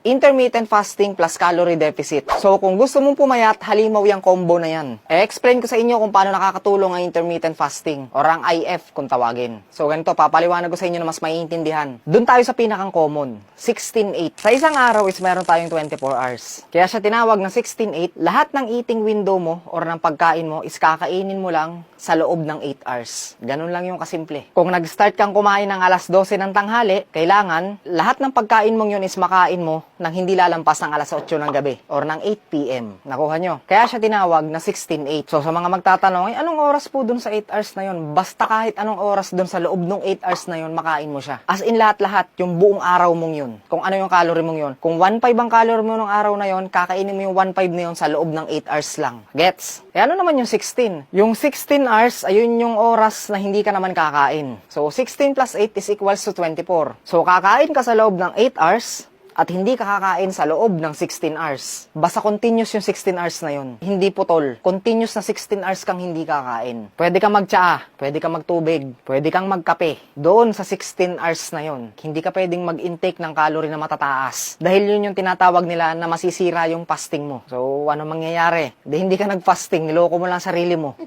Intermittent fasting plus calorie deficit. So kung gusto mong pumayat, halimaw yung combo na yan. E-explain ko sa inyo kung paano nakakatulong ang intermittent fasting or ang IF kung tawagin. So ganito, papaliwanag ko sa inyo na mas maiintindihan. Doon tayo sa pinakang common, 16-8. Sa isang araw is meron tayong 24 hours. Kaya siya tinawag na 16-8. Lahat ng eating window mo or ng pagkain mo is kakainin mo lang sa loob ng 8 hours. Ganun lang yung kasimple. Kung nag-start kang kumain ng alas 12 ng tanghali, kailangan lahat ng pagkain mong yun is makain mo nang hindi lalampas ng alas 8 ng gabi or ng 8 p.m. Nakuha nyo? Kaya siya tinawag na 16-8. So sa mga magtatanong, anong oras po dun sa 8 hours na yun? Basta kahit anong oras dun sa loob ng 8 hours na yun, makain mo siya. As in lahat-lahat, yung buong araw mong yun. Kung ano yung calorie mong yun. Kung 1.5 ang calorie mo ng araw na yun, kakainin mo yung 1.5 na yun sa loob ng 8 hours lang. Gets? E ano naman yung 16? Yung 16 hours, ayun yung oras na hindi ka naman kakain. So 16 plus 8 is equals to 24. So kakain ka sa loob ng 8 hours, at hindi ka kakain sa loob ng 16 hours. Basta continuous yung 16 hours na yun. Hindi putol. Continuous na 16 hours kang hindi kakain. Pwede kang magtsaa, pwede kang magtubig, pwede kang magkape. Doon sa 16 hours na yun, hindi ka pwedeng mag-intake ng calorie na matataas. Dahil yun yung tinatawag nila na masisira yung fasting mo. So, ano mangyayari? Hindi ka nag-fasting, niloko mo lang sarili mo.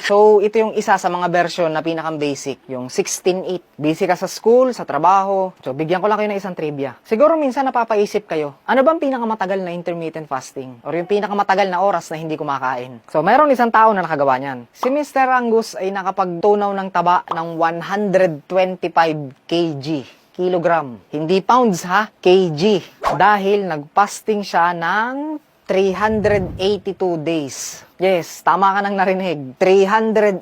So, ito yung isa sa mga version na pinakang basic, yung 16-8. Busy ka sa school, sa trabaho. So, bigyan ko lang kayo ng isang trivia. Siguro minsan napapaisip kayo, ano bang pinakamatagal na intermittent fasting? Or yung pinakamatagal na oras na hindi kumakain? So, meron isang tao na nakagawa niyan. Si Mr. Angus ay nakapagtunaw ng taba ng 125 kg. Kilogram. Hindi pounds ha, kg. Dahil nag-fasting siya ng 382 days. Yes, tama ka nang narinig. 382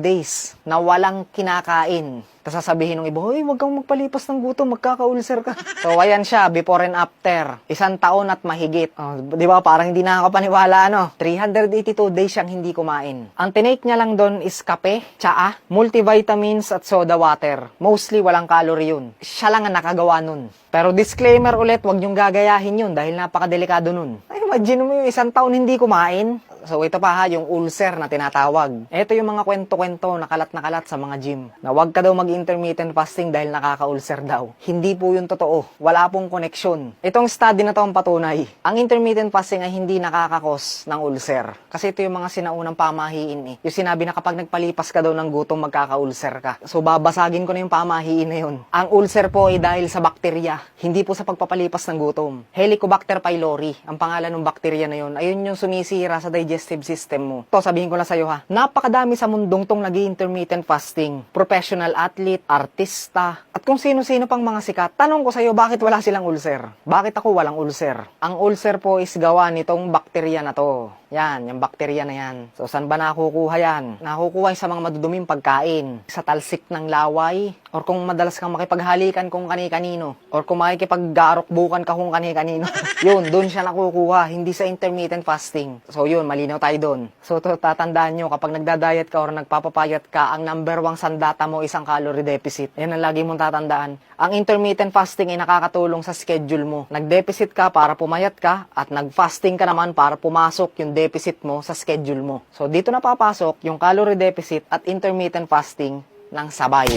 days na walang kinakain. Tapos sasabihin ng iba, hoy, wag kang magpalipas ng gutom, magkaka-ulcer ka. So, ayan siya, before and after. 1 taon at mahigit. Oh, di ba, parang hindi nakakapaniwala, ano? 382 days siyang hindi kumain. Ang tinake niya lang doon is kape, tsaa, multivitamins at soda water. Mostly walang calorie yun. Siya lang ang nakagawa nun. Pero disclaimer ulit, wag niyong gagayahin yun dahil napakadelikado nun. Ay, imagine mo yung 1 taon hindi kumain. So ito pa ha, yung ulcer na tinatawag. Ito yung mga kwento-kwento na kalat sa mga gym. Na wag ka daw mag-intermittent fasting dahil nakaka-ulcer daw. Hindi po yung totoo. Wala pong koneksyon. Itong study na to ang patunay. Ang intermittent fasting ay hindi nakakakos ng ulcer. Kasi ito yung mga sinaunang pamahiin eh. Yung sinabi na kapag nagpalipas ka daw ng gutom, magkaka-ulcer ka. So babasagin ko na yung pamahiin na yun. Ang ulcer po ay dahil sa bakterya. Hindi po sa pagpapalipas ng gutom. Helicobacter pylori, ang pangalan ng bakterya na yun. Ayun yung sumisira sa digestive system mo. To, sabihin ko na sa'yo ha, napakadami sa mundong tong nag-intermittent fasting. Professional athlete, artista, at kung sino-sino pang mga sikat. Tanong ko sa'yo, bakit wala silang ulcer? Bakit ako walang ulcer? Ang ulcer po is gawa nitong bakterya na to. Yan, yung bakterya na yan. So, saan ba nakukuha yan? Nakukuha sa mga maduduming pagkain. Sa talsik ng laway. Or kung madalas kang makipaghalikan kung kani-kanino. Or kung makikipaggarokbukan ka kung kani-kanino. Yun, dun siya nakukuha. Hindi sa intermittent fasting. So, yun, malinaw tayo dun. So, tatandaan nyo, kapag nagda-diet ka or nagpapapayat ka, ang number 1 sandata mo isang calorie deficit. Yan ang lagi mong tatandaan. Ang intermittent fasting ay nakakatulong sa schedule mo. Nag-deficit ka para pumayat ka at nag-fasting ka naman para pumasok yung deficit mo sa schedule mo. So, dito na papasok yung calorie deficit at intermittent fasting ng sabay.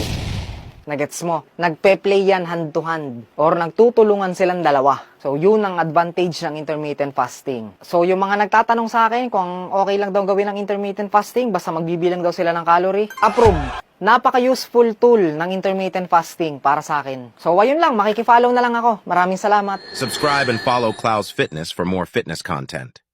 Nagets mo? Nagpe-play yan hand to hand or nagtutulungan silang dalawa. So, yun ang advantage ng intermittent fasting. So, yung mga nagtatanong sa akin kung okay lang daw gawin ng intermittent fasting, basta magbibilang daw sila ng calorie, approve. Napaka-useful tool ng intermittent fasting para sa akin. So, ayun lang. Makikifollow na lang ako. Maraming salamat. Subscribe and follow Cloud's Fitness for more fitness content.